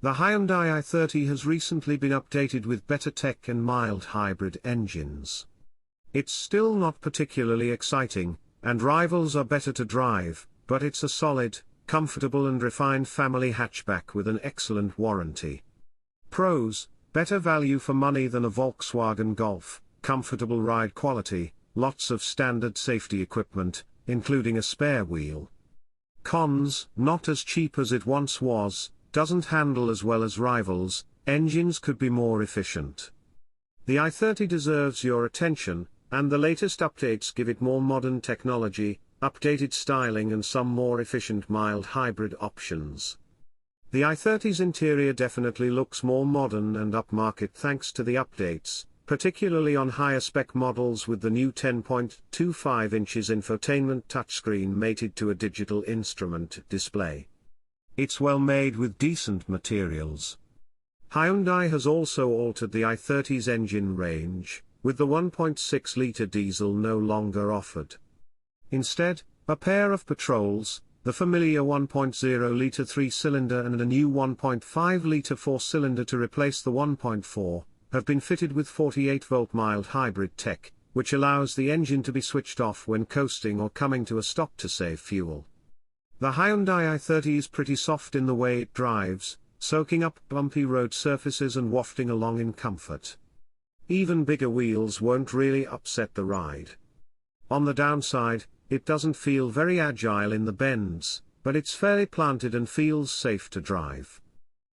The Hyundai i30 has recently been updated with better tech and mild hybrid engines. It's still not particularly exciting, and rivals are better to drive, but it's a solid, comfortable and refined family hatchback with an excellent warranty. Pros: better value for money than a Volkswagen Golf, comfortable ride quality, lots of standard safety equipment, including a spare wheel. Cons: not as cheap as it once was, doesn't handle as well as rivals, engines could be more efficient. The i30 deserves your attention, and the latest updates give it more modern technology, updated styling and some more efficient mild hybrid options. The i30's interior definitely looks more modern and upmarket thanks to the updates, particularly on higher spec models with the new 10.25 inches infotainment touchscreen mated to a digital instrument display. It's well made with decent materials. Hyundai has also altered the i30's engine range, with the 1.6-litre diesel no longer offered. Instead, a pair of patrols, the familiar 1.0-litre 3-cylinder and a new 1.5-litre 4-cylinder to replace the 1.4, have been fitted with 48-volt mild hybrid tech, which allows the engine to be switched off when coasting or coming to a stop to save fuel. The Hyundai i30 is pretty soft in the way it drives, soaking up bumpy road surfaces and wafting along in comfort. Even bigger wheels won't really upset the ride. On the downside, it doesn't feel very agile in the bends, but it's fairly planted and feels safe to drive.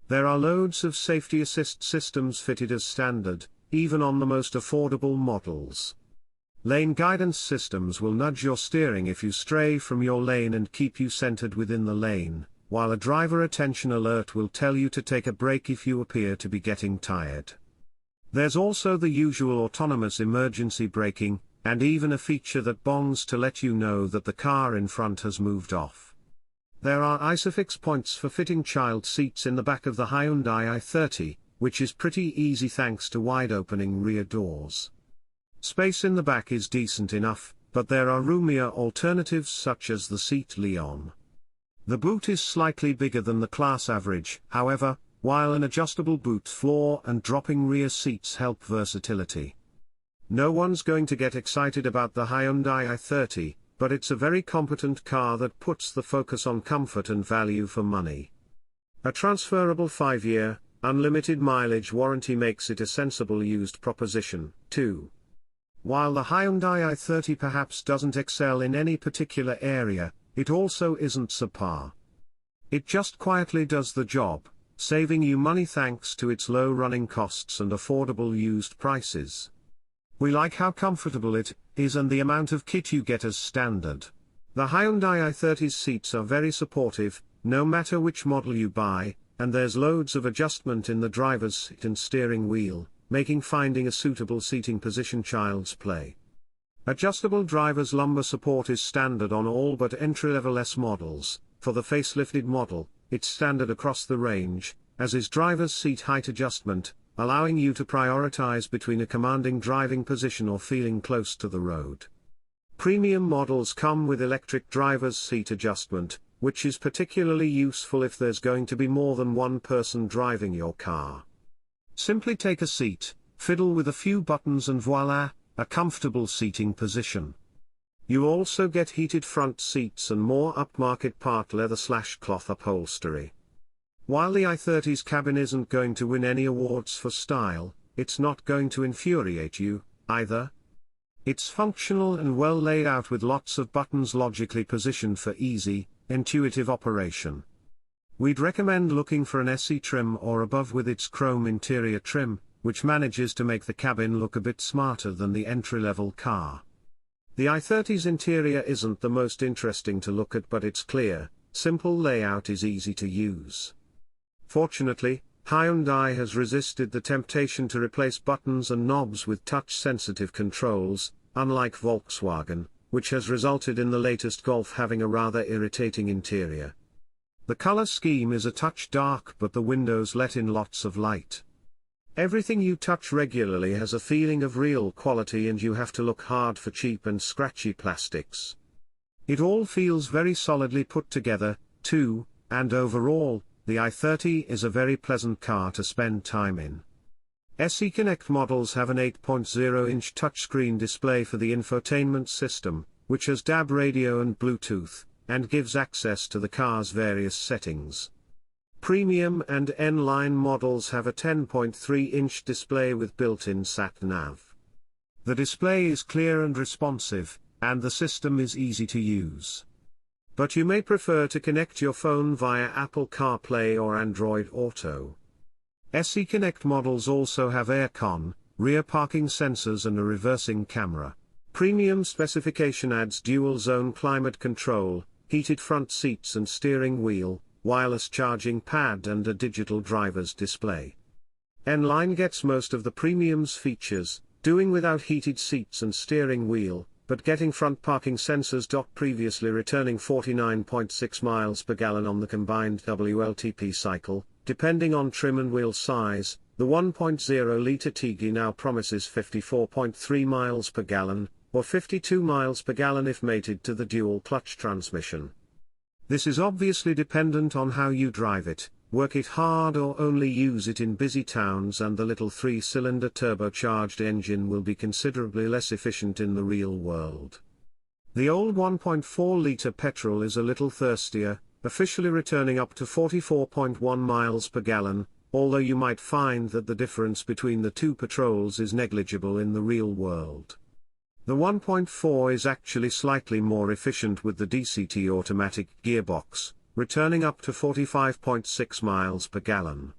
There are loads of safety assist systems fitted as standard, even on the most affordable models. Lane guidance systems will nudge your steering if you stray from your lane and keep you centered within the lane, while a driver attention alert will tell you to take a break if you appear to be getting tired. There's also the usual autonomous emergency braking, and even a feature that bongs to let you know that the car in front has moved off. There are ISOFIX points for fitting child seats in the back of the Hyundai i30, which is pretty easy thanks to wide-opening rear doors. Space in the back is decent enough, but there are roomier alternatives such as the Seat Leon. The boot is slightly bigger than the class average, however, while an adjustable boot floor and dropping rear seats help versatility. No one's going to get excited about the Hyundai i30, but it's a very competent car that puts the focus on comfort and value for money. A transferable 5-year, unlimited mileage warranty makes it a sensible used proposition, too. While the Hyundai i30 perhaps doesn't excel in any particular area, it also isn't subpar. It just quietly does the job, saving you money thanks to its low running costs and affordable used prices. We like how comfortable it is and the amount of kit you get as standard. The Hyundai i30's seats are very supportive, no matter which model you buy, and there's loads of adjustment in the driver's seat and steering wheel, making finding a suitable seating position child's play. Adjustable driver's lumbar support is standard on all but entry-level S models. For the facelifted model, it's standard across the range, as is driver's seat height adjustment, allowing you to prioritize between a commanding driving position or feeling close to the road. Premium models come with electric driver's seat adjustment, which is particularly useful if there's going to be more than one person driving your car. Simply take a seat, fiddle with a few buttons and voila, a comfortable seating position. You also get heated front seats and more upmarket part leather/cloth upholstery. While the i30's cabin isn't going to win any awards for style, it's not going to infuriate you, either. It's functional and well laid out with lots of buttons logically positioned for easy, intuitive operation. We'd recommend looking for an SE trim or above with its chrome interior trim, which manages to make the cabin look a bit smarter than the entry-level car. The i30's interior isn't the most interesting to look at, but its clear, simple layout is easy to use. Fortunately, Hyundai has resisted the temptation to replace buttons and knobs with touch-sensitive controls, unlike Volkswagen, which has resulted in the latest Golf having a rather irritating interior. The color scheme is a touch dark, but the windows let in lots of light. Everything you touch regularly has a feeling of real quality, and you have to look hard for cheap and scratchy plastics. It all feels very solidly put together, too, and overall, the i30 is a very pleasant car to spend time in. SE Connect models have an 8.0-inch touchscreen display for the infotainment system, which has DAB radio and Bluetooth, and gives access to the car's various settings. Premium and N-line models have a 10.3-inch display with built-in sat-nav. The display is clear and responsive, and the system is easy to use. But you may prefer to connect your phone via Apple CarPlay or Android Auto. SE Connect models also have aircon, rear parking sensors and a reversing camera. Premium specification adds dual-zone climate control, heated front seats and steering wheel, wireless charging pad and a digital driver's display. N-line gets most of the premium's features, doing without heated seats and steering wheel, but getting front parking sensors. Previously returning 49.6 miles per gallon on the combined WLTP cycle, depending on trim and wheel size, the 1.0-litre TG now promises 54.3 miles per gallon, or 52 miles per gallon if mated to the dual-clutch transmission. This is obviously dependent on how you drive it, work it hard or only use it in busy towns, and the little 3-cylinder turbocharged engine will be considerably less efficient in the real world. The old 1.4-litre petrol is a little thirstier, officially returning up to 44.1 miles per gallon, although you might find that the difference between the two petrols is negligible in the real world. The 1.4 is actually slightly more efficient with the DCT automatic gearbox, returning up to 45.6 miles per gallon.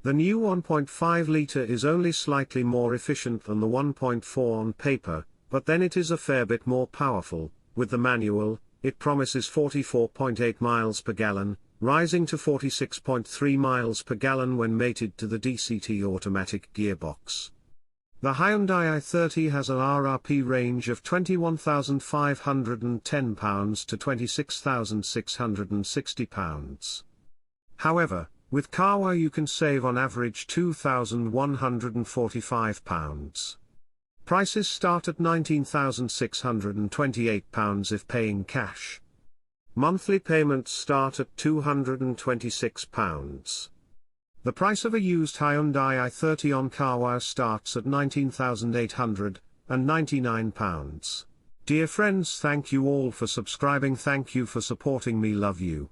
The new 1.5-litre is only slightly more efficient than the 1.4 on paper, but then it is a fair bit more powerful. With the manual, it promises 44.8 miles per gallon, rising to 46.3 miles per gallon when mated to the DCT automatic gearbox. The Hyundai i30 has an RRP range of £21,510 to £26,660. However, with CarWow you can save on average £2,145. Prices start at £19,628 if paying cash. Monthly payments start at £226. The price of a used Hyundai i30 on CarWow starts at £19,899. Dear friends, thank you all for subscribing, thank you for supporting me, love you.